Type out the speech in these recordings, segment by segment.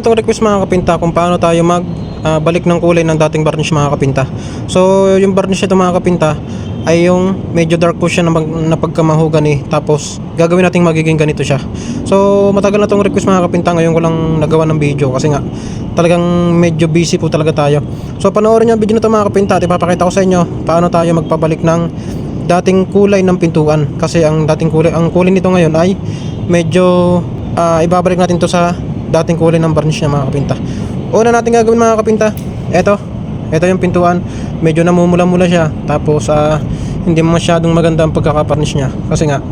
Itong request mga kapinta kung paano tayo balik ng kulay ng dating varnish mga kapinta. So yung varnish ito mga kapinta ay yung medyo dark po siya na pagkamahogany, tapos gagawin natin magiging ganito siya. So matagal na tong request mga kapinta, ngayon ko lang nagawa ng video kasi nga talagang medyo busy po talaga tayo. So panoorin nyo ang video na ito mga kapinta at ipapakita ko sa inyo paano tayo magpabalik ng dating kulay ng pintuan. Kasi ang kulay nito ngayon ay medyo ibabalik natin to sa dating kulay ng varnish niya mga kapinta. Una natin gagawin mga kapinta, ito yung pintuan, medyo namumula-mula siya, tapos hindi masyadong maganda ang pagkaka-varnish niya kasi nga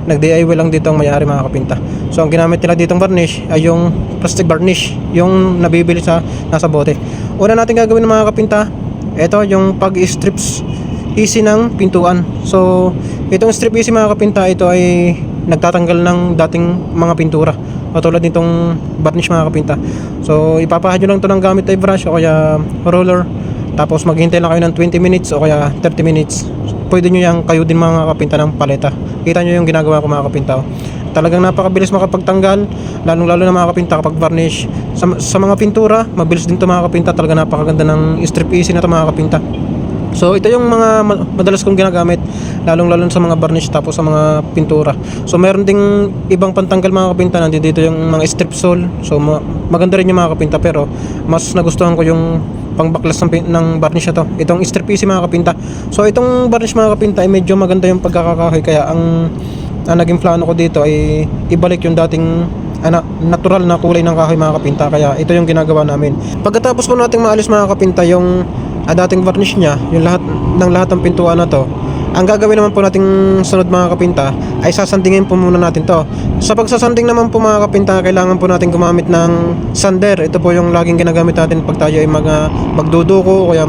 nag-DIY lang dito ang may-ari mga kapinta. So ang ginamit nila ditong varnish ay yung plastic varnish, yung nabibili nasa bote. Una natin gagawin mga kapinta, ito yung pag-strips easy ng pintuan. So itong strip easy mga kapinta, ito ay nagtatanggal ng dating mga pintura katulad nitong varnish mga kapinta. So ipapahid nyo lang ito ng gamit ay brush o kaya roller, tapos maghintay lang kayo ng 20 minutes o kaya 30 minutes. Pwede nyo yung kayo din mga kapinta ng paleta. Kita nyo yung ginagawa ko mga kapinta. Talagang napakabilis makapagtanggal, lalong-lalo na mga kapinta kapag varnish. Sa mga pintura, mabilis din ito mga kapinta. Talaga napakaganda ng strip easy na ito mga kapinta. So ito yung mga madalas kong ginagamit, lalong-lalo sa mga varnish tapos sa mga pintura. So meron ding ibang pantanggal mga kapinta, nandito yung mga strip sole. So maganda rin yung mga kapinta, pero mas nagustuhan ko yung pangbaklas ng varnish na to, itong strip easy mga kapinta. So itong varnish mga kapinta ay medyo maganda yung pagkakakahoy, kaya ang naging plano ko dito ay ibalik yung dating natural na kulay ng kahoy mga kapinta. Kaya ito yung ginagawa namin. Pagkatapos po nating maalis mga kapinta yung dating varnish niya, yung lahat ng pintuan na to, ang gagawin naman po nating sunod mga kapinta ay sasandingin po muna natin to. Sa pagsasanding naman po mga kapinta, kailangan po natin gumamit ng sander. Ito po yung laging ginagamit natin pag tayo ay magduduko o kaya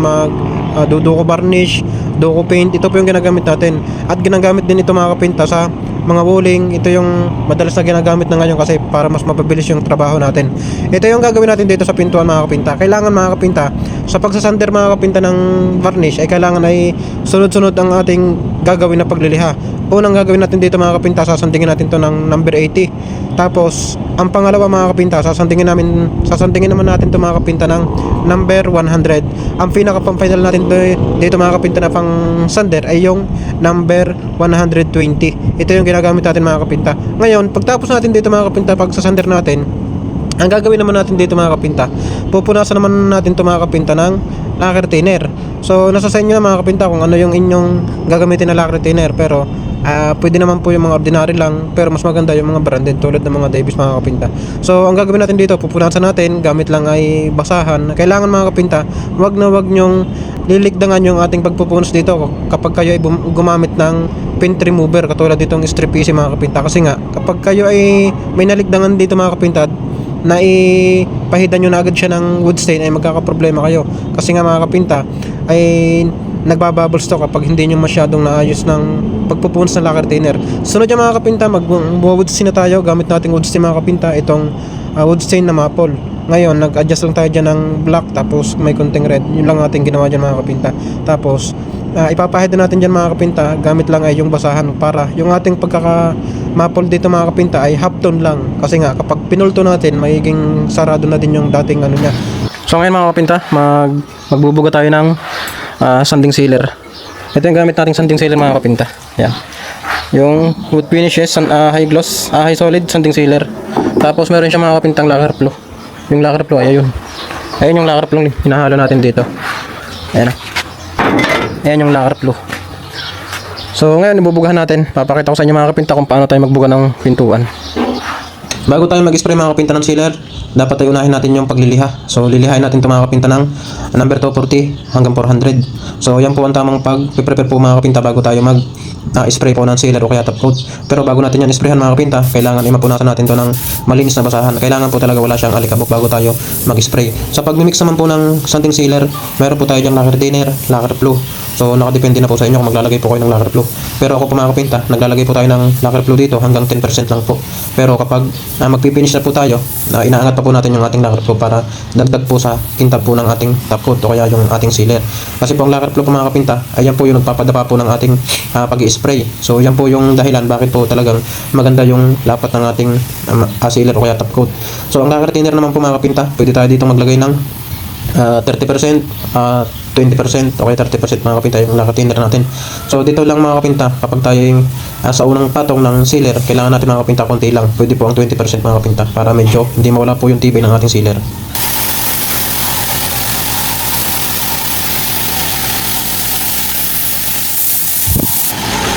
duduko varnish, duko paint. Ito po yung ginagamit natin, at ginagamit din ito mga kapinta sa mga walling. Ito yung madalas na ginagamit na ngayon kasi para mas mapabilis yung trabaho natin. Ito yung gagawin natin dito sa pintuan mga kapinta. Kailangan mga kapinta, sa pagsasander mga kapinta ng varnish ay kailangan ay sunod-sunod ang ating gagawin na pagliliha. Unang gagawin natin dito mga kapinta, sasandingin natin to ng number 80. Tapos ang pangalawa mga kapinta, sasandingin naman natin to mga kapinta ng number 100. Ang pinaka-final natin dito mga kapinta na pang sander ay yung number 120. Ito yung ginagamit natin mga kapinta. Ngayon, pagtapos natin dito mga kapinta, pag sasander natin, ang gagawin naman natin dito mga kapinta, pupunasan naman natin ito mga kapinta ng lacquer thinner. So nasa sa inyo na mga kapinta kung ano yung inyong gagamitin na lacquer thinner, pero pwede naman po yung mga ordinary lang, pero mas maganda yung mga branded tulad ng mga Davis mga kapinta. So ang gagawin natin dito, pupunasan natin, gamit lang ay basahan. Kailangan mga kapinta, wag nyong lilikdangan yung ating pagpupunos dito kapag kayo ay gumamit ng paint remover katulad ditong strip easy mga kapinta. Kasi nga kapag kayo ay may nalikdangan dito mga kapinta, na ipahidan nyo na agad siya ng wood stain, ay magkakaproblema kayo. Kasi nga mga kapinta ay nagbabubbles to kapag hindi nyo masyadong naayos ng pagpupunos ng lacquer thinner. Sunod yung mga kapinta, mag-wood stain na tayo. Gamit natin wood stain mga kapinta, itong wood stain na maple. Ngayon nag-adjust lang tayo dyan ng black, tapos may konting red. Yun lang ating ginawa dyan mga kapinta. Tapos ipapahid natin dyan mga kapinta, gamit lang ay yung basahan para yung ating pagkaka-maple dito mga kapinta ay half tone lang. Kasi nga kapag pinulto natin, magiging sarado na din yung dating niya. So ngayon mga kapinta, magbubuga tayo ng sanding sealer. Ito yung gamit nating sanding sealer mga kapinta. Yan, yung wood finishes, high gloss, high solid sanding sealer. Tapos meron siya mga kapintang lacquer flow. Yung lacquer flow ay ayun yung lacquer flow hinahalo natin dito. Ayan yung lacquer flow. So ngayon ibubugahan natin. Papakita ko sa inyo mga kapinta kung paano tayo magbuga ng pintuan. Bago tayo mag-spray mga kapinta ng sealer, dapat ay unahin natin yung pagliliha. So lilihain natin ito mga kapinta ng number 240 hanggang 400. So yan po ang tamang pag-prepare po mga kapinta bago tayo spray po ng sealer o kaya top coat. Pero bago natin yan isprayhan mga kapinta, kailangan mapunasan natin to ng malinis na basahan. Kailangan po talaga wala siyang alikabok bago tayo mag-spray. Sa pag-mix naman po ng sanding sealer, meron po tayo dyan lacquer thinner, lacquer flow. So nakadepende na po sa inyo kung maglalagay po kayo ng lacquer flow. Pero ako po mga kapinta, naglalagay po tayo ng lacquer flow dito hanggang 10% lang po. Pero kapag magpipinish na po tayo, inaangat pa po natin yung ating lacquer flow para dagdag po sa kintab po ng ating top coat o kaya yung ating sealer. Kasi po ang lacquer flow po mga kapinta, ayan po yung nagpapadapa po ng ating pag-spray mag-spray. So yan po yung dahilan bakit po talagang maganda yung lapat ng ating sealer o kaya top coat. So ang lacquer thinner naman po mga kapinta, pwede tayo dito maglagay ng 30%, 20% o kaya 30% mga kapinta yung lacquer thinner natin. So dito lang mga kapinta, kapag tayo yung sa unang patong ng sealer, kailangan natin mga kapinta konti lang. Pwede po ang 20% mga kapinta para medyo hindi mawala po yung tibay ng ating sealer.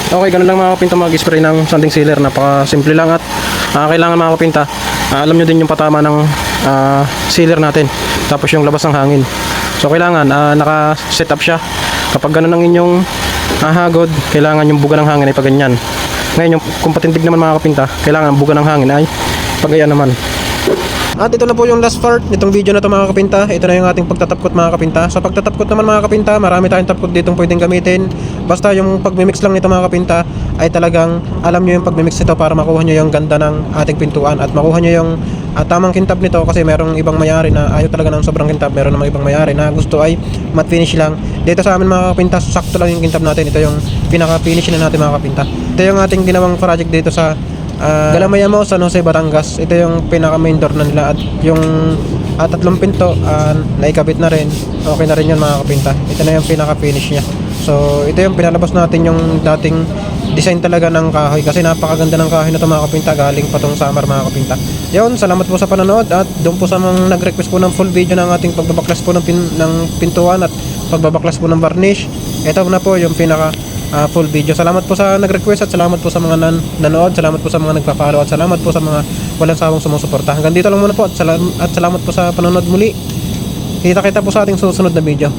Okay, ganun lang mga kapinta mag-spray ng sanding sealer. Napaka-simple lang at kailangan mga kapinta, alam nyo din yung patama ng sealer natin. Tapos yung labas ng hangin. So kailangan naka-set up siya. Kapag ganun ang inyong hagod, kailangan yung buga ng hangin ay paganyan. Ngayon, kung patindig naman mga kapinta, kailangan ang buga ng hangin ay pagayan naman. At ito na po yung last part nitong video na to mga kapinta. Ito na yung ating pagtatapkot mga kapinta. Sa pagtatapkot naman mga kapinta, marami tayong tapkot ditong pwedeng gamitin. Basta yung pagmimix lang nito mga kapinta ay talagang alam nyo yung pagmimix nito para makuha nyo yung ganda ng ating pintuan at makuha nyo yung tamang kintab nito, kasi merong ibang mayari na ayaw talaga ng sobrang kintab. Meron namang ibang mayari na gusto ay matte finish lang. Dito sa amin mga kapinta, sakto lang yung kintab natin. Ito yung pinaka finish na natin mga kapinta. Ito yung ating ginawang project dito sa Galamaya mo, San Jose, Batangas. Ito yung pinaka main door na nila at yung tatlong pinto naikabit na rin. Okay na rin yun mga kapinta. Ito na yung pinaka finish nya. So ito yung pinalabas natin yung dating design talaga ng kahoy, kasi napakaganda ng kahoy na ito mga kapinta. Galing pa tong summer mga kapinta. Yun, salamat po sa panonood at doon po sa mga nag-request po ng full video ng ating pagbabaklas po ng pintuan at pagbabaklas po ng varnish. Ito na po yung pinaka full video. Salamat po sa nag-request at salamat po sa mga nanood, salamat po sa mga nagpa-follow at salamat po sa mga walang sawang sumusuporta. Hanggang dito lang muna po at salamat po sa panonood muli. Kita-kita po sa ating susunod na video.